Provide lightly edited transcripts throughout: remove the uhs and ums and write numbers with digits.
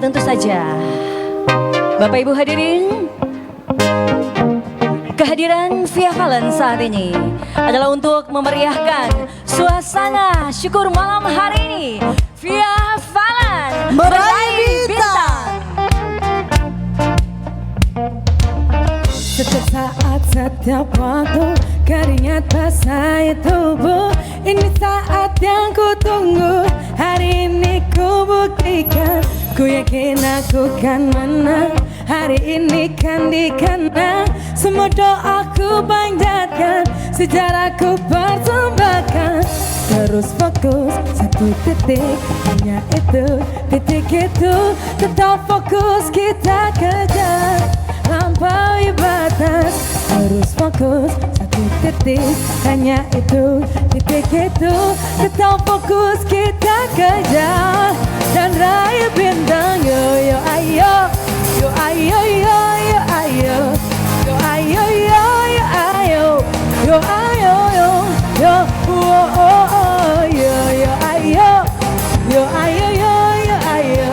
tentu saja Bapak Ibu hadirin, kehadiran Via Valen saat ini adalah untuk memeriahkan suasana syukur malam hari ini. Via Valen meraih bintang. Setiap saat, setiap waktu, keringat basah tubuh. Ini saat yang ku tunggu, hari ini ku buktikan. Ku yakin aku kan menang, hari ini kan dikenang. Semua doaku panjatkan, sejarahku persembahkan. Terus fokus, satu titik, hanya itu, titik itu. Tetap fokus kita kejar, lampaui batas. Terus fokus, satu titik, hanya itu, titik itu. Tetap fokus kita kejar dan raih bintang. Yo yo ayo, yo ayo yo yo ayo, yo ayo yo yo ayo, yo ayo yo yo oh oh oh yo yo ayo, yo ayo yo yo ayo,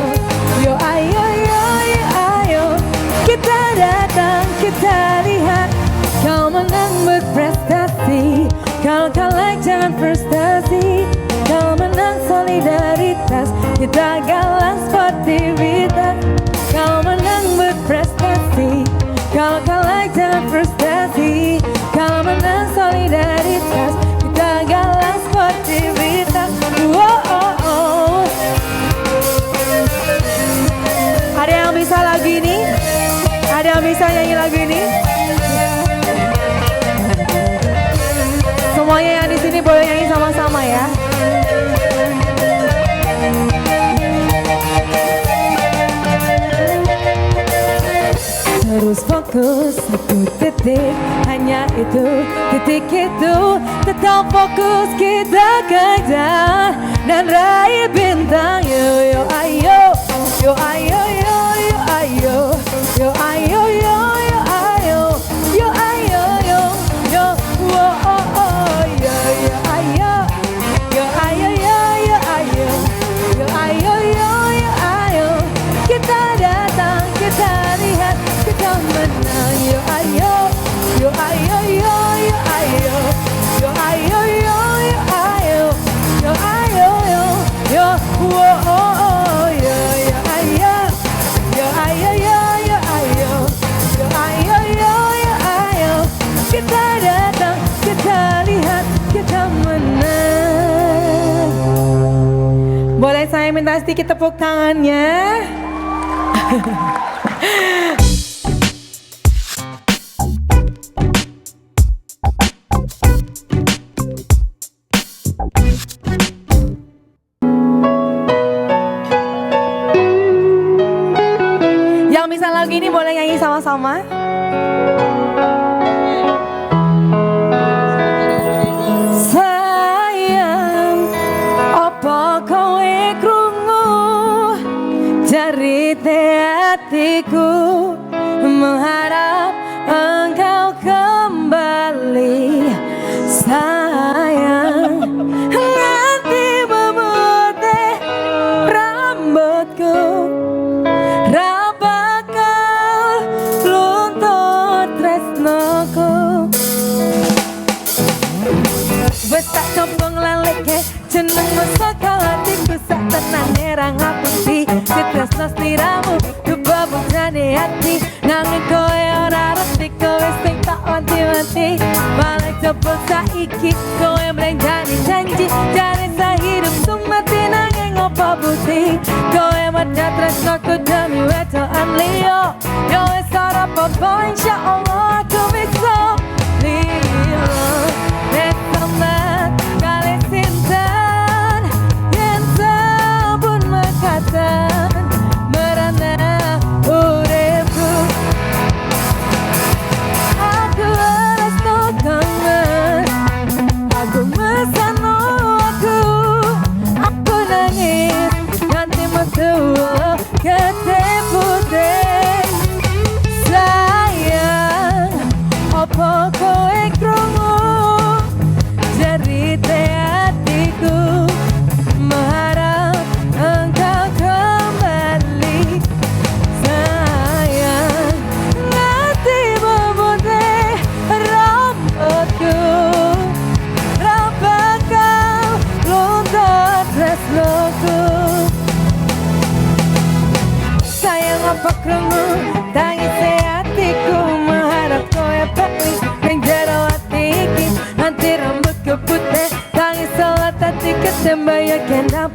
yo ayo yo yo ayo. Kita datang, kita lihat, kau menang berprestasi, kau kalah jangan frustasi. Kau menang solidaritas, kita galang sportivitas. Kau menang berprestasi, kau kalah jangan frustasi. Kau menang solidaritas, kita galang sportivitas. Oh, oh, oh. Ada yang bisa lagu ini? Ada yang bisa nyanyi lagu ini? Semuanya yang di sini boleh nyanyi sama-sama ya. Terus fokus, satu titik, hanya itu, titik itu. Tetap fokus kita kejar dan raih bintang. Yo yo ayo, yo ayo yo yo ayo, yo ayo yo yo ayo, yo ayo yo yo oh oh oh yo yo ayo, yo ayo yo yo ayo, yo ayo yo yo ayo. Kita datang, kita lihat, kita menang. Yo ayo, yo ayo yo yo ayo, yo ayo yo yo ayo, yo ayo yo yo oh oh oh yo yo ayo, yo ayo yo yo ayo, yo ayo yo yo ayo. Kita datang, kita lihat, kita menang. Boleh saya minta sedikit tepuk tangannya? Yang bisa lagu ini boleh nyanyi sama-sama? Sayang, apa kowe krungu jarite hatiku, mengharap engkau kembali. Sayang, nanti memutih rambutku, bakal luntur tresnoku. Wes tak coba nglaleke jeneng mesaka hatiku, sak tenane ra ngapusi tresno sliramu kebabu jane ati. Nanging kowe ora reti, kowe sing tak wanti-wanti. Balik coba saiki kowe mlenjani janji, jane sahidup sumati nanging opo bukti. Kowe medhot tresnoku demi wedokan liya. Yo wis ora apa-apa, insyaallah aku bisa lilo. Nek sampeyan kali sinten yen sabun mekatan merana uripku. Aku harus kangen, aku mesano aku nangis ganti metu ketipu deh. Sayang, apa kowe krungu jarite hatiku, mengharap engkau kembali.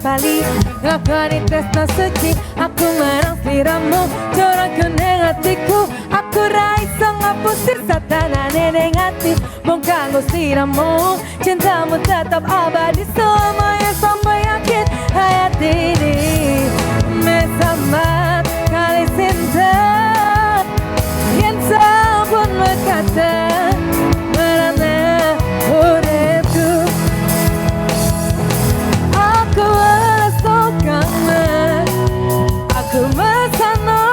bali Ngakoni tresno suci aku marang sliramu Corakku ning hatiku aku ra iso ngapusir satanane ning ati Mung kanggo sliramu cintamu tetap abadi selamanya sampai akhir hayat ini Mesama kali cinta yang sabun berkata merana uripku aku rasa kangen aku mesano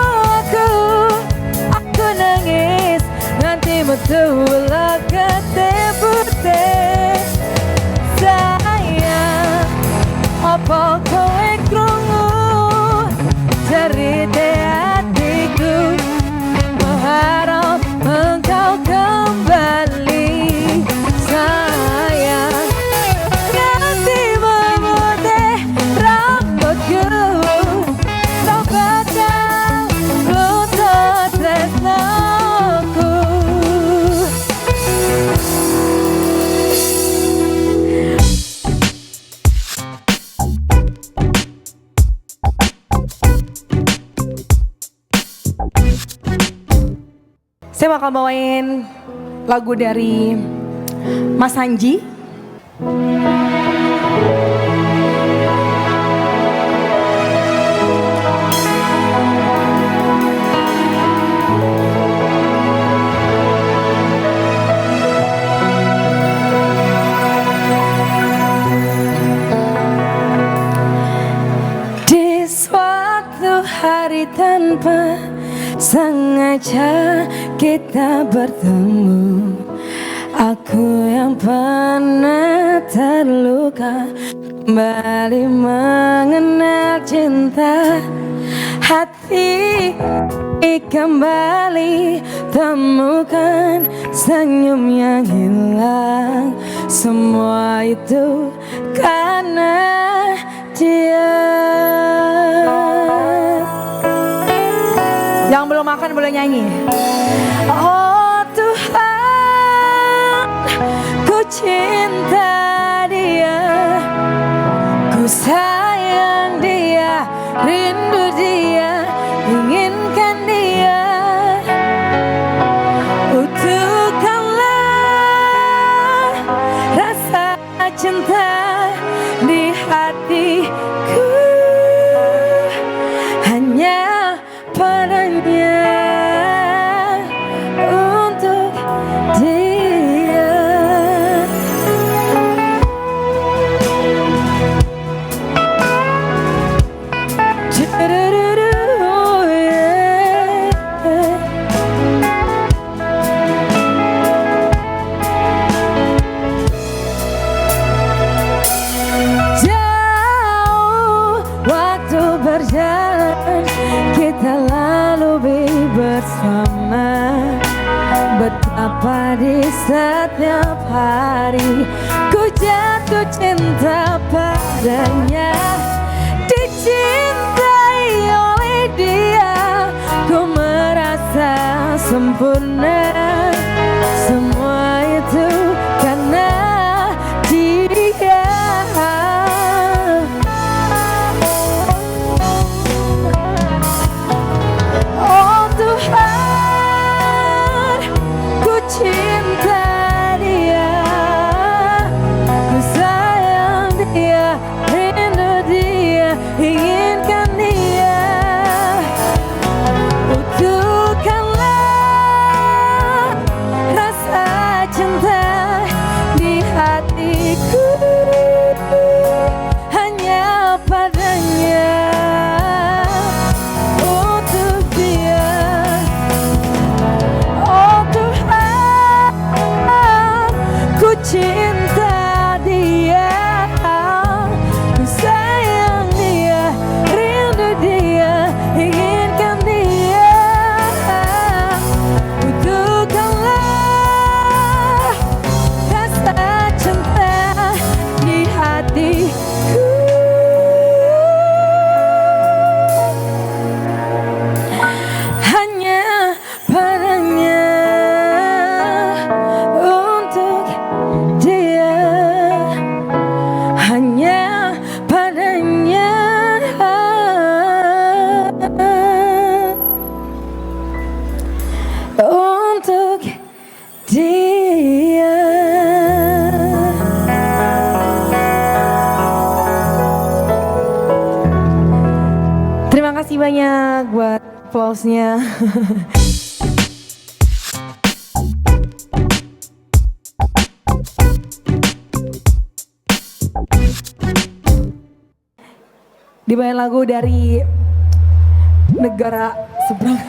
aku nangis nanti metu ulah ketebute sayang apa kowe krungu cerita hatiku berharap engkau kembali sayang ganti memutih rambutku kau bakal luntur tresnoku Saya bakal bawain lagu dari Mas Hanji. Di suatu hari tanpa sengaja kita bertemu Aku yang pernah terluka Kembali mengenal cinta Hati kembali temukan senyum yang hilang Semua itu karena dia Yang belum makan boleh nyanyi. Oh Tuhan, ku cinta dia, ku sayang dia, rindu dia, inginkan dia. Utuhkanlah rasa cinta di hatiku hanya padanya untuk dia. Jauh waktu berjalan kita lalu bersama Betapa di setiap hari ku jatuh cinta padanya Dicintai oleh dia ku merasa sempurna Semua itu karena dia Oh Tuhan, ku cinta dia, ku sayang dia, rindu dia, inginkan dia. Utuhkanlah aplausnya. Dibawain lagu dari negara seberang.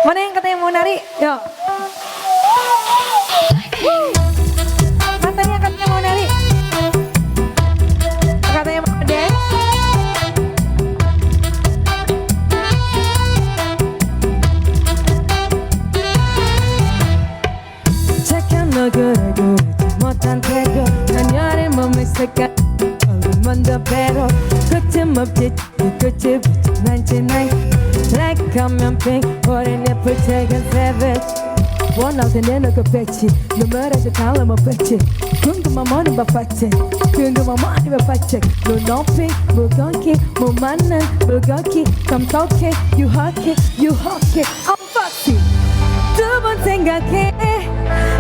Mana yang katanya mau nari? Yuk. Katanya mau nari. Katanya mau dance. Cekkan negara-guru 못한 태도 그녀를 몸을 섞어 먼저 배로 끝은 없지 끝이 난지 날 Like 하면 핑 어린 예쁠 작은 savage 원할 텐데 너가 뺐지 눈물에서 달라면 뺐지 궁금한 머리 바빴지 궁금한 머리 바빴지 눈높이 무겁게 못 맞는 무겁게 감독해 유혹해 I'm fussy 두 번 생각해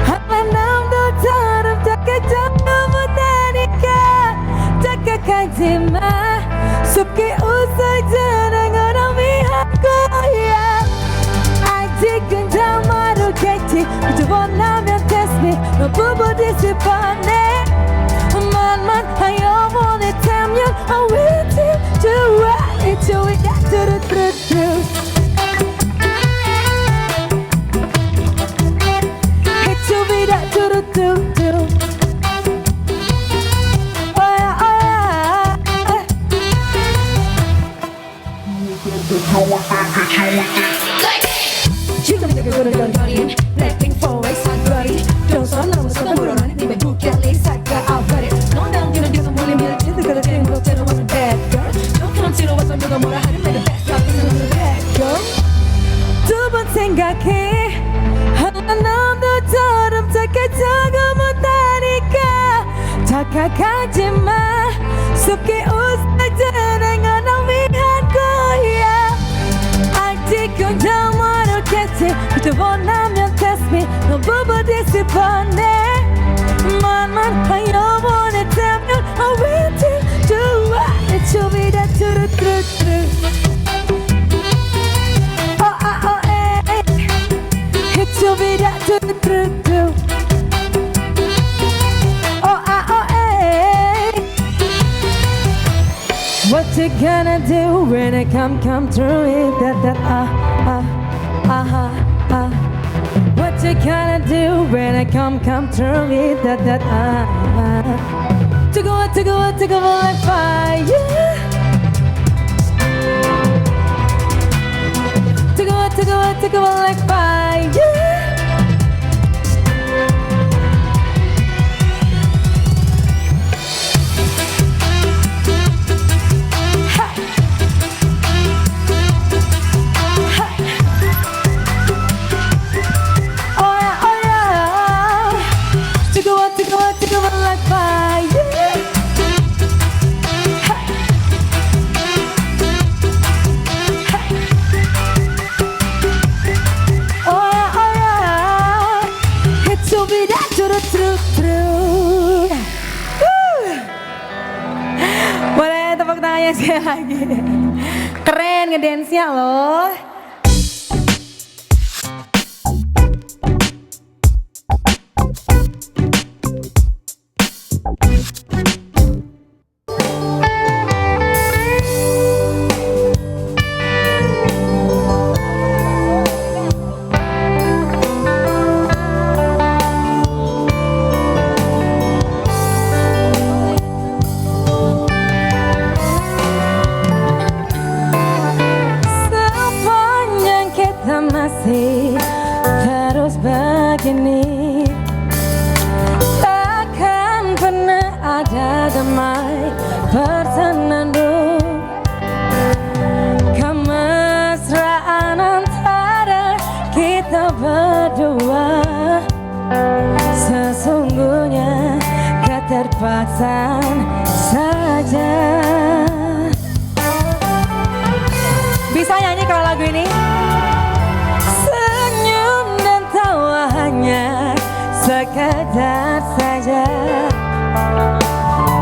한 남도처럼 착각적도 못하니까 착각하지 마 속게 웃어주는 건 위한 거야 아직은 잘 모르겠지 그저 원하면 test me 너 부부짓을 뻔해 만만하여 보냈다면 I will do right it's you we got to through it's you we got to do 지금 내게 거리는 Blackpink 4X 사거리 조선 너무 쏟아물어라 네 부켈리 사가 I've got it 넌 당기는 뒤에서 몰리면 진득하다 땡 무겁지로 wasn't bad girl 너처럼 지루해서 누가 뭐라 하든 내가 best up in the bad girl 두 번 생각해 한 남도처럼 착각적도 못하니까 착각하지 마 속게 웃어주는 건 위한 거야 아직은 잘 모르겠지 그저 원하면 test me 너 부부짓을 뻔해 만만하여 보냈다면 I will do right It's you be that true Oh eh It's you be that true Oh eh What you gonna do when I come through it that What you gonna do when I come through it that To go like fire To go like fire Boleh tepuk tangannya sekali lagi. Keren ngedance-nya loh. Terus begini takkan pernah ada damai bersenandung kemesraan antara kita berdua sesungguhnya keterpaksaan saja. Bisa nyanyi kalau lagu ini? Hanya sekedar saja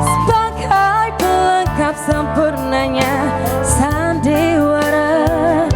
sebagai pelengkap sempurnanya sandiwara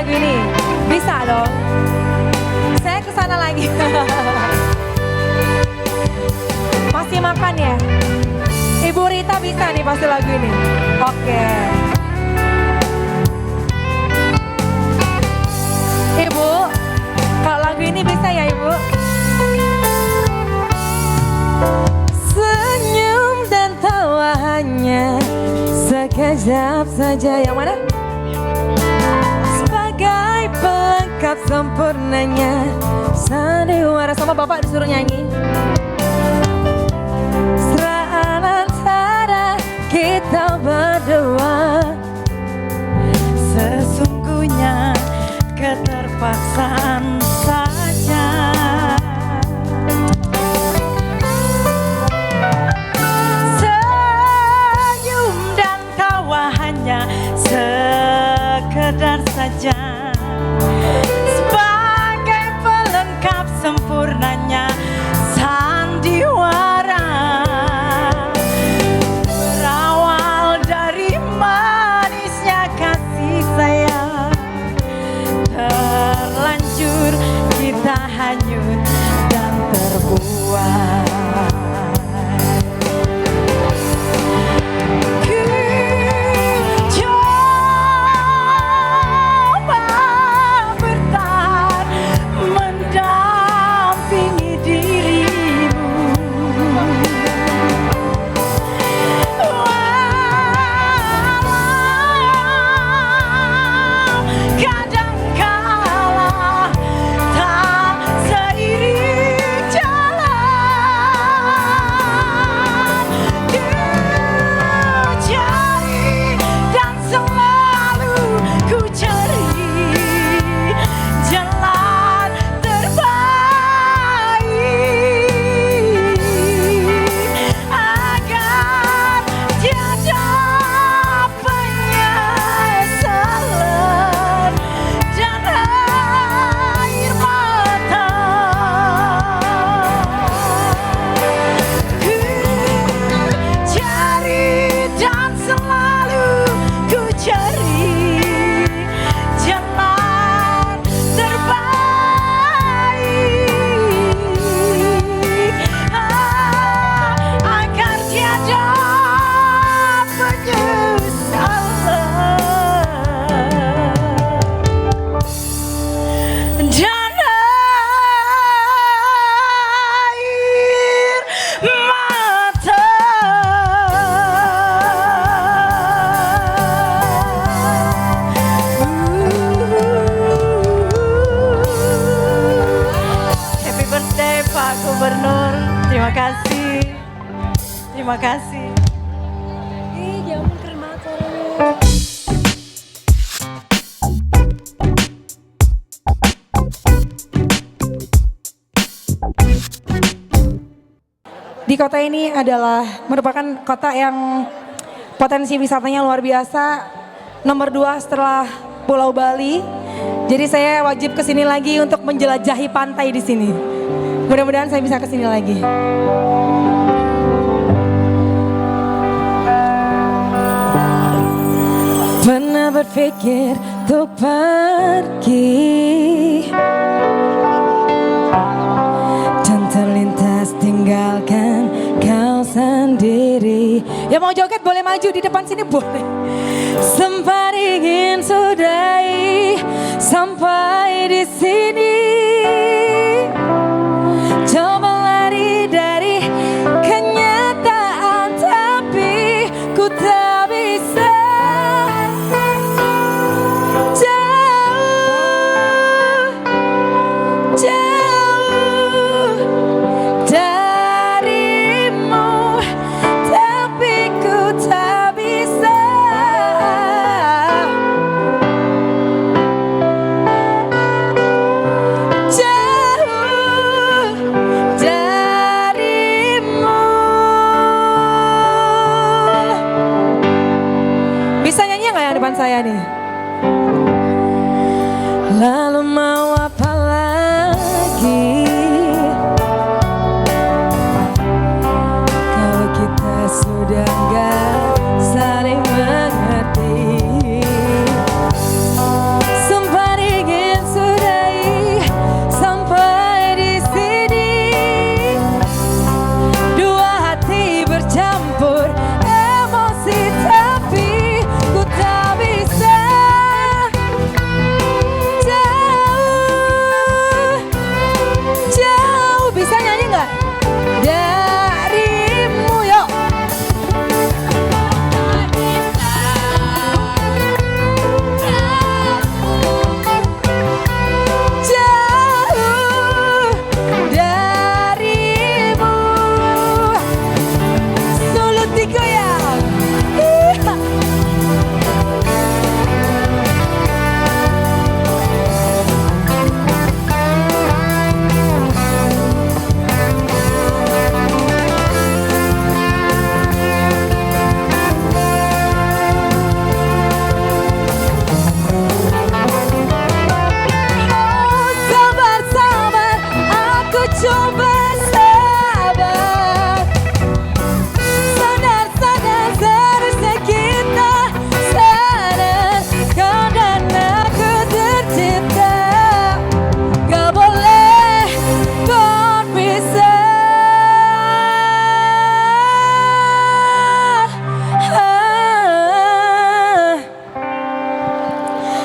lagu ini? Bisa dong. Saya kesana lagi. Masih makan ya? Ibu Rita bisa nih pasti lagu ini. Oke. Ibu, kalau lagu ini bisa ya Ibu? Senyum dan tawa hanya sekejap saja. Yang mana? Sebagai pelengkap sempurnanya sandiwara. Sama Bapak disuruh nyanyi. Seraan antara kita berdua, sesungguhnya keterpaksaan saja. Senyum dan tawa hanya sekedar saja, sebagai pelengkap sempurnanya sandiwara. Berawal dari manisnya kasih sayang, terlanjur kita hanyut dan terbuai. Terima kasih. Ya ampun, keren banget suaranya. Di kota ini adalah merupakan kota yang potensi wisatanya luar biasa. Nomor 2 setelah Pulau Bali. Jadi saya wajib kesini lagi untuk menjelajahi pantai di sini. Mudah-mudahan saya bisa kesini lagi. Pernah berpikir untuk pergi dan terlintas tinggalkan kau sendiri. Ya mau joget boleh maju di depan sini boleh. Sempat ingin sudahi sampai di sini. Coba lari dari kenyataan tapi ku tak bisa. Saya nih. Lalu mau apa lagi kalau kita sudah gak saling mengerti. Sempat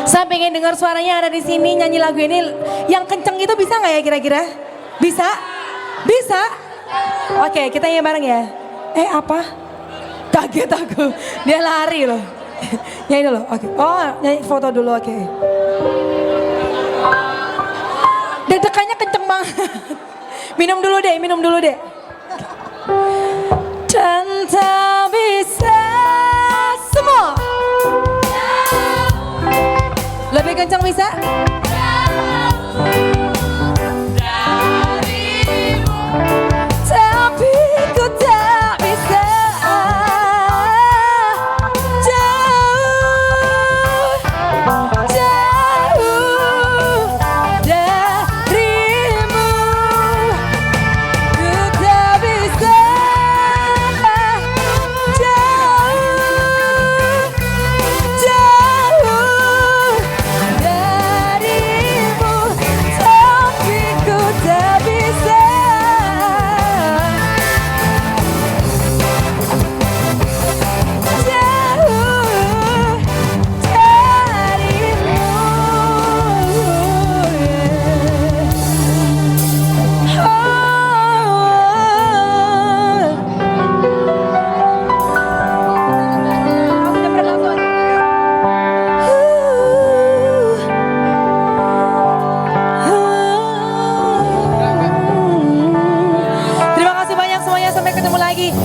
Saya pengen dengar suaranya ada di sini nyanyi lagu ini. Yang kenceng itu bisa nggak ya kira-kira? Bisa? Bisa? Oke, kita nyanyi bareng ya. Apa? Kaget aku. Dia lari loh. Nyanyi dulu. Oke. Oh, nyanyi foto dulu. Oke. Deg-degannya kenceng banget. Minum dulu deh. Dan tak bisa semua. Lebih kencang bisa? Tapi ku tak bisa jauh darimu. Ku tak bisa jauh darimu, tapi ku tak bisa jauh Terima kasih banyak semuanya, sampai ketemu lagi.